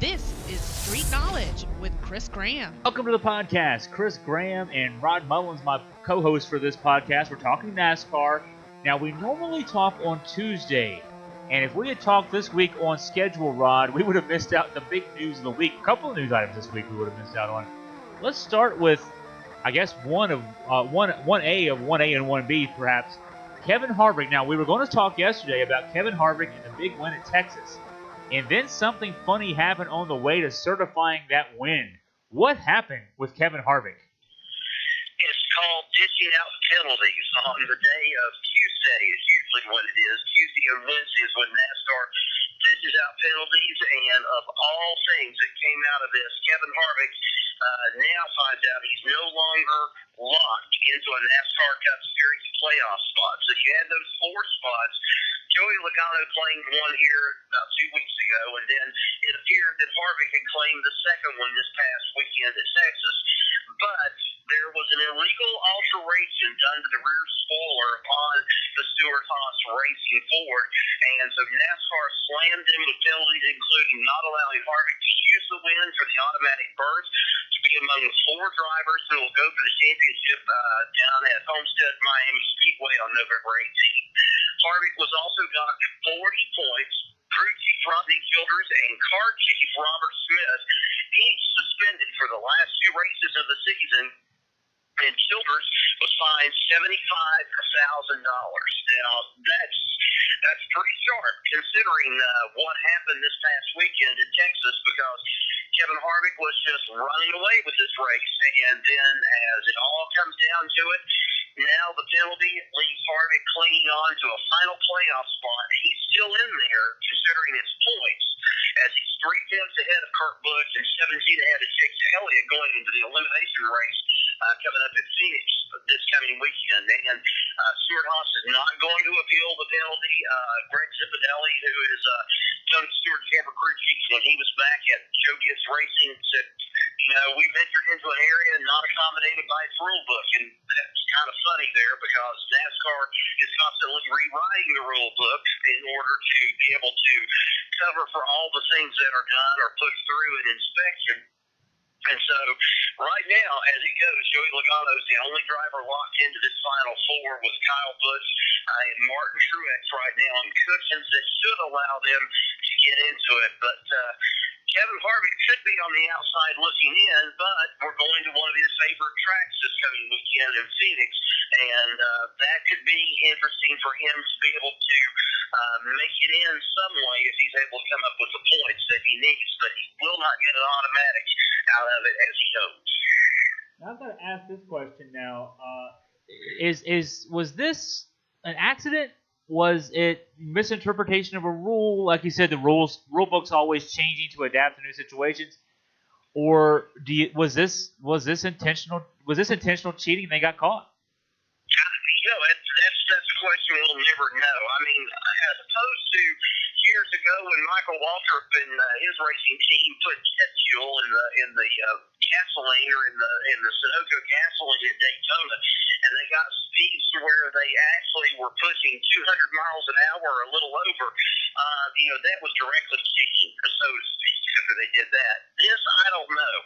This is Street Knowledge with Chris Graham. Welcome to the podcast. Chris Graham and Rod Mullins, my co-host for this podcast. We're talking NASCAR. Now, we normally talk on Tuesday, and if we had talked this week on schedule, Rod, we would have missed out the big news of the week. A couple of news items this week we would have missed out on. Let's start with, I guess, one A and 1B, perhaps. Kevin Harvick. Now, we were going to talk yesterday about Kevin Harvick and the big win at Texas. And then something funny happened on the way to certifying that win. What happened with Kevin Harvick? It's called dishing out penalties on the day of Tuesday is usually what it is. Tuesday and Wednesday is when NASCAR dishes out penalties, and of all things that came out of this, Kevin Harvick now finds out he's no longer locked into a NASCAR Cup Series playoff spot. So you had those four spots. Joey Logano claimed one here about 2 weeks ago, and then it appeared that Harvick had claimed the second one this past weekend at Texas. But there was an illegal alteration done to the rear spoiler on the Stewart-Haas Racing Ford, and so NASCAR slammed him with penalties, including not allowing Harvick to use the win for the automatic berth, to be among the four drivers who will go for the championship down at Homestead Miami Speedway on November 18th. Harvick was also got 40 points. Crew Chief Rodney Childers and Car Chief Robert Smith each suspended for the last two races of the season, and Childers was fined $75,000. Now, that's pretty sharp considering what happened this past weekend in Texas, because Kevin Harvick was just running away with this race, and then as it all comes down to it, now the penalty leaves Harvick clinging on to a final playoff spot. He's still in there considering his points, as he's 3 tenths ahead of Kurt Busch and 17 ahead of Chase Elliott going into the elimination race coming up in Phoenix this coming weekend. And Stewart-Haas is not going to appeal the penalty. Greg Zipadelli, who is Tony Stewart's camper crew chief when he was back at Joe Gibbs Racing, said, we've entered into an area not accommodated by its rule book. And that's kind of funny there, because NASCAR is constantly rewriting the rule book in order to be able to cover for all the things that are done or put through an inspection. And so, right now, as it goes, Joey Logano is the only driver locked into this Final Four with Kyle Busch and Martin Truex right now on cushions that should allow them to get into it. But Kevin Harvick could be on the outside looking in, but we're going to one of his favorite tracks this coming weekend in Phoenix, and that could be interesting for him to be able to make it in some way if he's able to come up with the points that he needs, but he will not get an automatic out of it as he hopes. Now I've got to ask this question now. Was this an accident? Was it misinterpretation of a rule? Like you said, the rule book's always changing to adapt to new situations. Or was this intentional? Was this intentional cheating? They got caught. That's a question we'll never know. I mean, as opposed to years ago when Michael Waltrip and his racing team put jet fuel in the gasoline or in the Sunoco gasoline at Daytona, and they got speeds to where they actually were pushing 200 miles an hour or a little over. That was directly cheating, so to speak, after they did that. This, I don't know.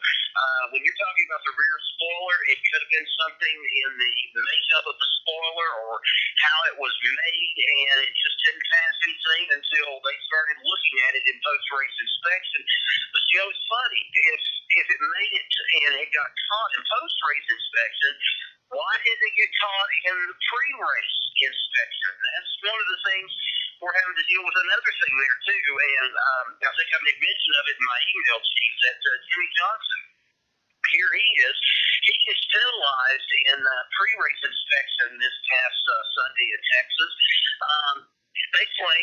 When you're talking about the rear spoiler, it could have been something in the makeup of the spoiler or how it was made, and it just didn't pass anything until they started looking at it in post-race inspection. But it's funny, if it made it and it got caught in post-race inspection, why didn't it get caught in the pre-race inspection? That's one of the things we're having to deal with. Another thing there, too, and I think I made mention of it in my email to you, that Jimmy Johnson, here he is. He is penalized in pre-race inspection this past Sunday in Texas.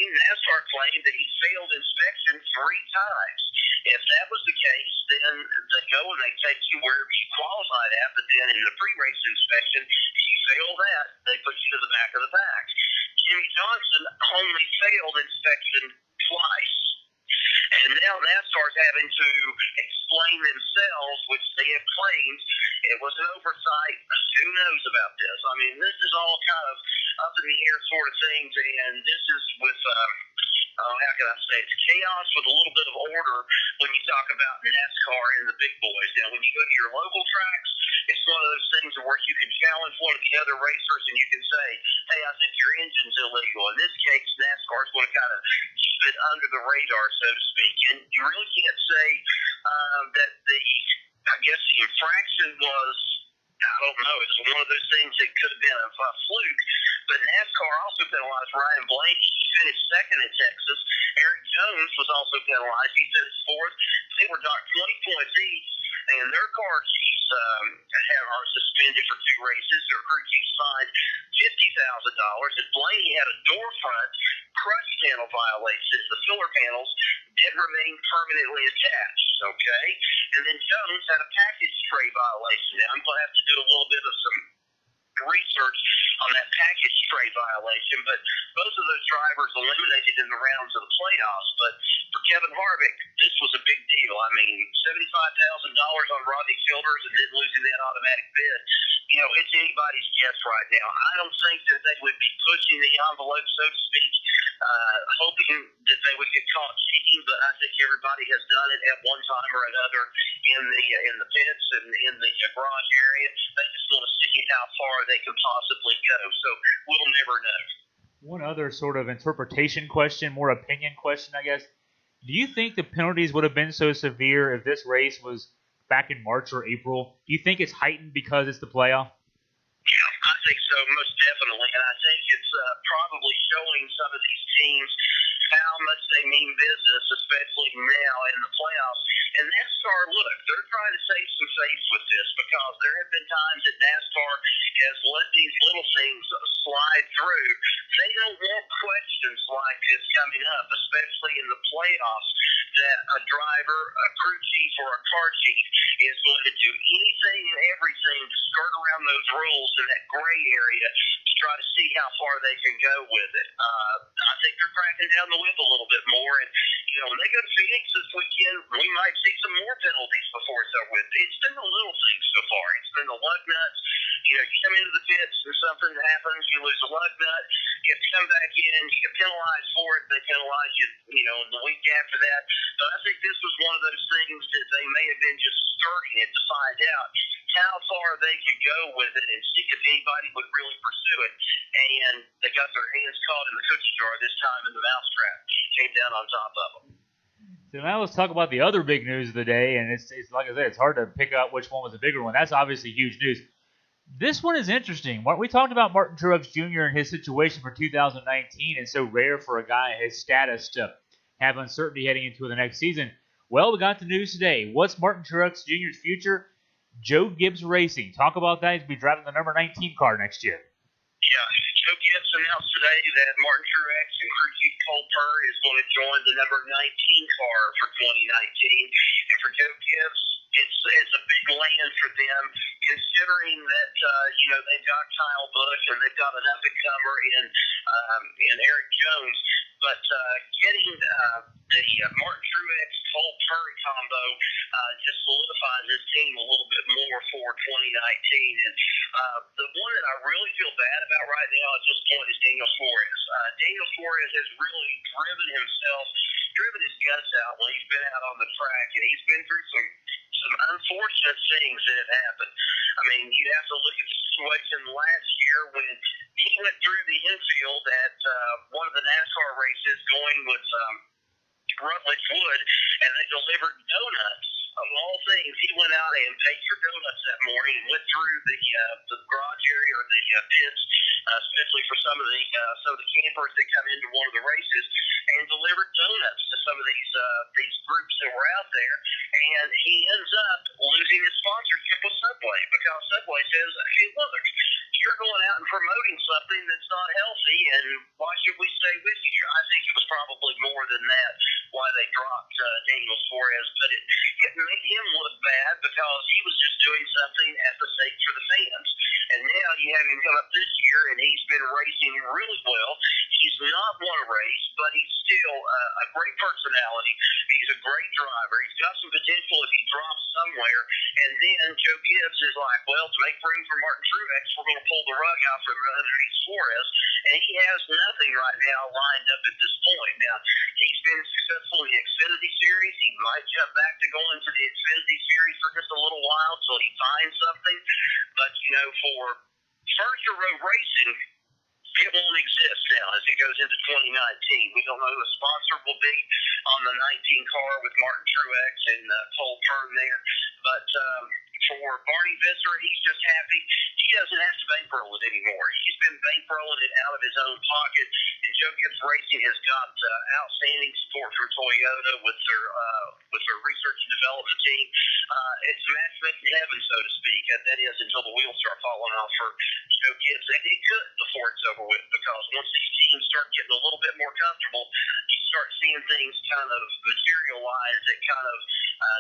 NASCAR claimed that he failed inspection 3 times. If that was the case, then they go and they take you wherever you qualified at, but then in the pre-race inspection, if you fail that, they put you to the back of the pack. Jimmy Johnson only failed inspection twice. And now NASCAR's having to explain themselves, which they have claimed it was an oversight. Who knows about this? I mean, this is all kind of up in the air sort of things, and this is with how can I say, it's chaos with a little bit of order when you talk about NASCAR and the big boys. Now, when you go to your local tracks, it's one of those things where you can challenge one of the other racers and you can say, hey, I think your engine's illegal. In this case, NASCAR is going to kind of keep it under the radar, so to speak. And you really can't say that I guess the infraction was, I don't know, it's one of those things that could have been a fluke. But NASCAR also penalized Ryan Blaney. He finished second in Texas. Eric Jones was also penalized. He finished fourth. They were docked 20 points each, and their car chiefs are suspended for 2 races. Their crew chiefs fined $50,000. And Blaney had a door front crush panel violation. The filler panels did remain permanently attached, okay? And then Jones had a package tray violation. Now, I'm going to have to do a little bit of some research on that package tray violation, but both of those drivers eliminated in the rounds of the playoffs. But for Kevin Harvick, this was a big deal. I mean, $75,000 on Rodney Childers and then losing that automatic bid. You know, it's anybody's guess right now. I don't think that they would be pushing the envelope, so to speak, hoping that they would get caught cheating, but I think everybody has done it at one time or another in the pits and in the garage area. They just want to see how far they can possibly go, so we'll never know. One other sort of interpretation question, more opinion question, I guess. Do you think the penalties would have been so severe if this race was back in March or April? Do you think it's heightened because it's the playoff? Yeah, I think so, most definitely, and I think it's probably showing some of these teams how much they mean business, especially now in the playoffs. And NASCAR, look, they're trying to save some face with this because there have been times that NASCAR has let these little things slide through. They don't want questions like this coming up, especially in the playoffs, that a driver, a crew chief, or a car chief is going to do anything and everything to skirt around those rules in that gray area to try to see how far they can go with it. I think they're cracking down the whip a little bit more, and you know, when they go to Phoenix this weekend, we might see some more penalties before it's over with. It's been the little things so far. It's been the lug nuts. You know, you come into the pits and something happens, you lose a lug nut, you have to come back in, you get penalized for it, they penalize you, you know, the week after that. But I think this was one of those things that they may have been just skirting it to find out how far they could go with it and see if anybody would really pursue it. And they got their hands caught in the cookie jar this time, and the mousetrap came down on top of them. So now let's talk about the other big news of the day, and it's like I said, it's hard to pick out which one was the bigger one. That's obviously huge news. This one is interesting. We talked about Martin Truex Jr. and his situation for 2019, and so rare for a guy his status to have uncertainty heading into the next season. Well, we got the news today. What's Martin Truex Jr.'s future? Joe Gibbs Racing. Talk about that. He'll be driving the number 19 car next year. Yeah, Joe Gibbs announced today that Martin Truex and crew chief Cole Purr is going to join the number 19 car for 2019. And for Joe Gibbs, it's a big land for them, considering that you know, they've got Kyle Busch and they've got an up and comer in Eric Jones. But getting the Martin Truex Cole Purr combo just solidifies this team a little bit more for 2019. And the one that I really feel bad about right now at this point is Daniel Suarez. Daniel Suarez has really driven his guts out when he's been out on the track, and he's been through some unfortunate things that have happened. I mean, you have to look at the situation last year when he went through the infield at one of the NASCAR races going with Rutledge Wood, and they delivered donuts. Of all things, he went out and paid for donuts that morning and went through the garage area or the pits, especially for some of the campers that come into one of the races, and delivered donuts to some of these groups that were out there. And he ends up losing his sponsorship with Subway because Subway says, "Hey, look, you're going out and promoting something that's not healthy, and why should we stay with you?" I think it was probably more than that why they dropped Daniel Suarez, but it made him look bad because he was just doing something at the sake for the fans. And now you have him come up this year, and he's been racing really well. He's not won a race, but he's still a great personality. He's a great driver. He's got some potential if he drops somewhere. And then Joe Gibbs is like, well, to make room for Martin Truex, we're going to pull the rug out from underneath Suarez. And he has nothing right now lined up at this point. Now, he's been successful in the Xfinity Series. He might jump back to going to the Xfinity Series for just a little while till he finds something. But, for furniture road racing, it won't exist now as it goes into 2019. We don't know who the sponsor will be on the 19 car with Martin Truex and Cole Kern there. But for Barney Visser, he's just happy. He doesn't have to bankroll it anymore. He's been bankrolling it out of his own pocket. And Joe Gibbs Racing has got outstanding support from Toyota with their research and development team. It's a match made in heaven, so to speak. And that is until the wheels start falling off for Joe Gibbs. And it could before it's over with, because once these teams start getting a little bit more comfortable, you start seeing things kind of materialize that kind of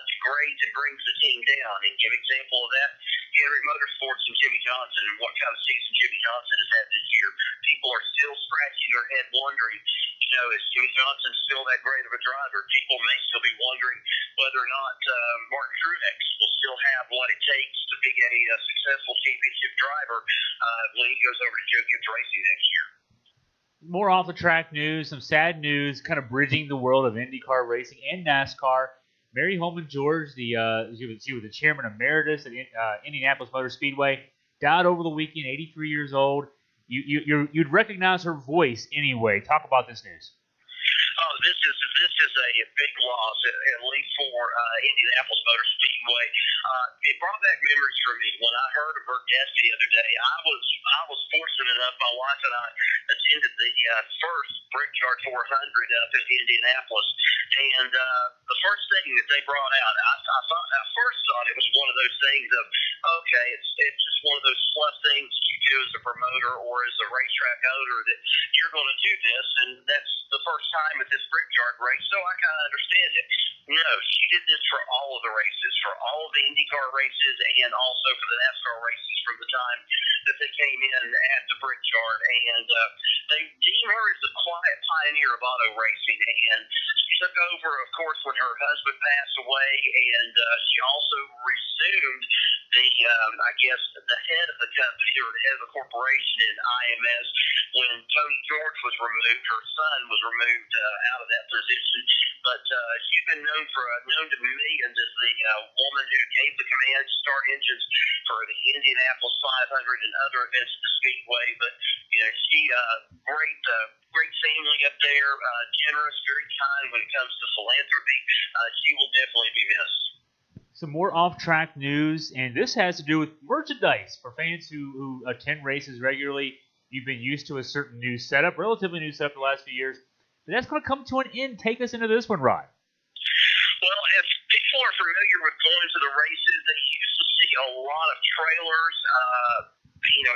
degrades and brings the team down. And give example of that, Henry Motorsports and Jimmy Johnson, and what kind of season Jimmy Johnson has had this year. People are still scratching their head wondering, is Jimmy Johnson still that great of a driver? People may still be wondering whether or not Martin Truex will still have what it takes to be a successful championship driver when he goes over to Joe Gibbs Racing next year. More off the track news, some sad news, kind of bridging the world of IndyCar racing and NASCAR. Mary Holman George, she was the chairman emeritus at Indianapolis Motor Speedway, died over the weekend, 83 years old. You'd recognize her voice anyway. Talk about this news. Oh, this is a big loss, at least for Indianapolis Motor Speedway. It brought back memories for me. When I heard of her death the other day, I was fortunate enough. My wife and I attended the first Brickyard 400 up in Indianapolis, and the first thing that they brought out, I first thought it was one of those things of, okay, it's just one of those fluff things you do as a promoter or as a racetrack owner, that you're going to do this, and that's the first time at this Brickyard race, so I kind of understand it. No, she did this for all of the races, for all of the IndyCar races, and also for the NASCAR races from the time that they came in at the Brickyard. And they deem her as the quiet pioneer of auto racing. And she took over, of course, when her husband passed away, and she also resumed the head of the company, or the head of the corporation in IMS, when Tony George was removed. Her son was removed out of that position. But she's been known to millions as the woman who gave the command to start engines for the Indianapolis 500 and other events at the Speedway. But she great family up there, generous, very kind when it comes to philanthropy. She will definitely be missed. Some more off-track news, and this has to do with merchandise. For fans who attend races regularly, you've been used to a certain new setup, relatively new setup the last few years. But that's going to come to an end. Take us into this one, Rod. Well, if people are familiar with going to the races, they used to see a lot of trailers.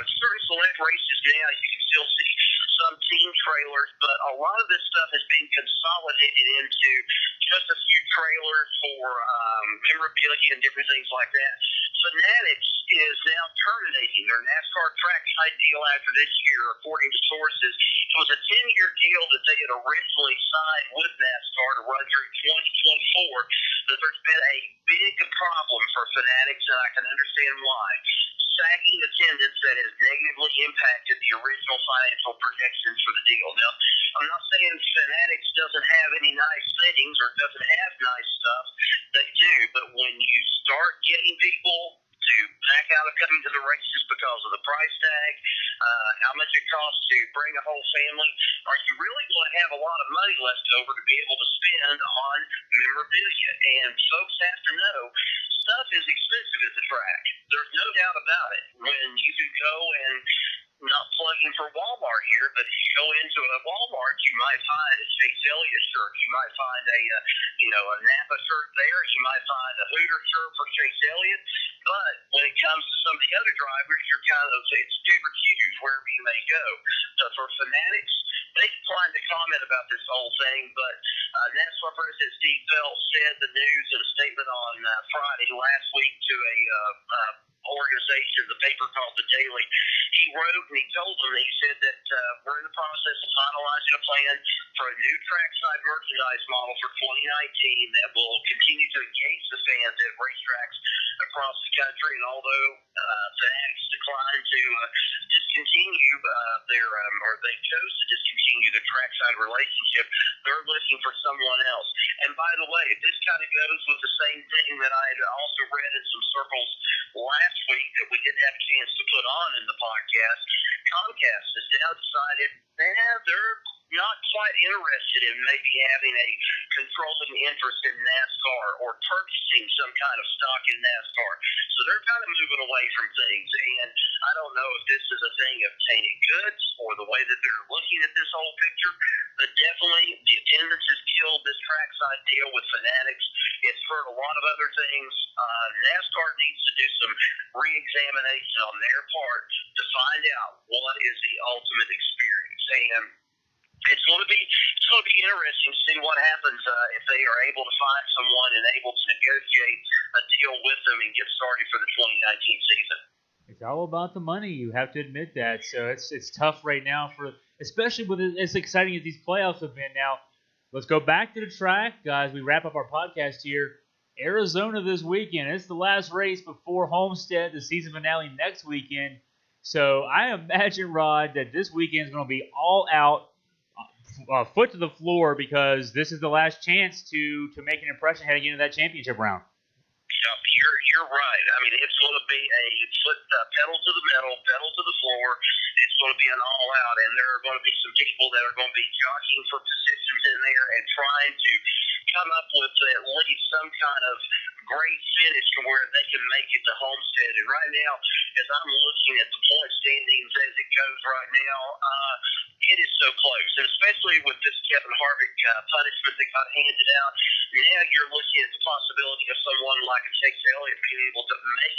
Certain select races now, you can still see some team trailers, but a lot of this stuff has been consolidated into just a few trailers for memorabilia and different things like that. Fanatics is now terminating their NASCAR trackside deal after this year, according to sources. It was a 10-year deal that they had originally signed with NASCAR to run through 2024, but there's been a big problem for Fanatics, and I can understand why. Sagging attendance that has negatively impacted the original financial projections for the deal. Now, I'm not saying Fanatics doesn't have any nice things or doesn't have nice stuff. They do, but when you start getting people to back out of coming to the races because of the price tag, how much it costs to bring a whole family, are you really going to have a lot of money left over to be able to spend on memorabilia? And folks have to know, stuff is expensive at the track. There's no doubt about it. When you can go and, not plugging for Walmart here, but if you go into a Walmart, you might find a Chase Elliott shirt. You might find a Napa shirt there. You might find a Hooter shirt for Chase Elliott. But when it comes to some of the other drivers, it's pick or choose wherever you may go. So for Fanatics, they declined to comment about this whole thing, but NASCAR President Steve Phelps said the news in a statement on Friday last week to a organization, the paper called The Daily. He wrote and he told them, he said that we're in the process of finalizing a plan for a new trackside merchandise model for 2019 that will continue to engage the fans at racetracks across the country. And although Fanatics declined to discontinue or they chose to discontinue the trackside relationship, they're looking for someone else. And by the way, this kind of goes with the same thing that I had also read in some circles last week that we didn't have a chance to put on in the podcast. Comcast has now decided they're not quite interested in maybe having a controlling interest in NASCAR or purchasing some kind of stock in NASCAR. So they're kind of moving away from things. And I don't know if this is a thing of tainted goods or the way that they're looking at this whole picture, but definitely the attendance has killed this trackside deal with Fanatics. It's hurt a lot of other things. NASCAR needs to do some re-examination on their part to find out what is the ultimate experience. And it's going to be interesting to see what happens if they are able to find someone and able to negotiate a deal with them and get started for the 2019 season. It's all about the money. You have to admit that. So it's tough right now especially with as exciting as these playoffs have been. Now, let's go back to the track, guys. We wrap up our podcast here. Arizona this weekend. It's the last race before Homestead, the season finale next weekend. So I imagine, Rod, that this weekend is going to be all out, foot to the floor, because this is the last chance to make an impression heading into that championship round. Yeah, you're right. I mean, it's going to be a foot pedal to the metal, pedal to the floor. It's going to be an all-out, and there are going to be some people that are going to be jockeying for positions in there and trying to come up with at least some kind of great finish to where they can make it to Homestead. And right now, as I'm looking at the point standings as it goes right now, it is so close, and especially with this Kevin Harvick punishment that got handed out. Now you're looking at the possibility of someone like a Chase Elliott being able to make,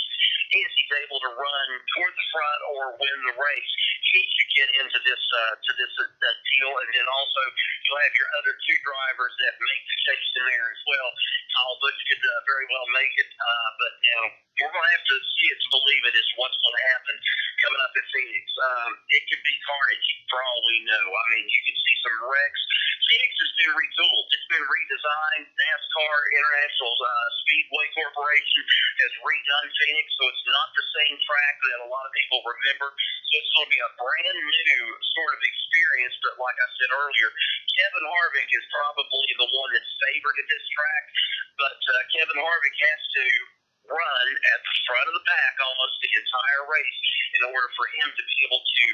if he's able to run toward the front or win the race, he should get into this deal. And then also you'll have your other two drivers that make the chase in there as well. Kyle Busch could very well make it, but now we're going to have to see it to believe it is what's going to happen coming up at Phoenix. It could be carnage for all we know. I mean, you could see some wrecks. Phoenix has been retooled. It's been redesigned. NASCAR International Speedway Corporation has redone Phoenix, so it's not the same track that a lot of people remember. So it's going to be a brand new sort of experience. But like I said earlier, Kevin Harvick is probably the one that's favored at this track. But Kevin Harvick has to run at the front of the pack almost the entire race in order for him to be able to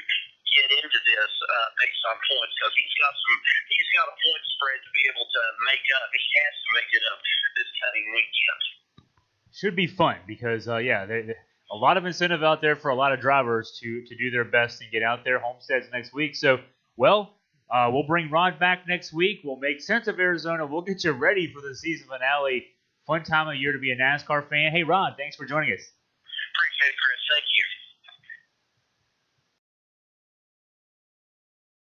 get into this based on points, because he's got a point spread to be able to make up. He has to make it up this coming weekend. Should be fun because a lot of incentive out there for a lot of drivers to do their best and get out there. Homestead's next week, so we'll bring Rod back next week. We'll make sense of Arizona. We'll get you ready for the season finale. Fun time of year to be a NASCAR fan. Hey, Rod, thanks for joining us. Appreciate it, Chris. Thank you.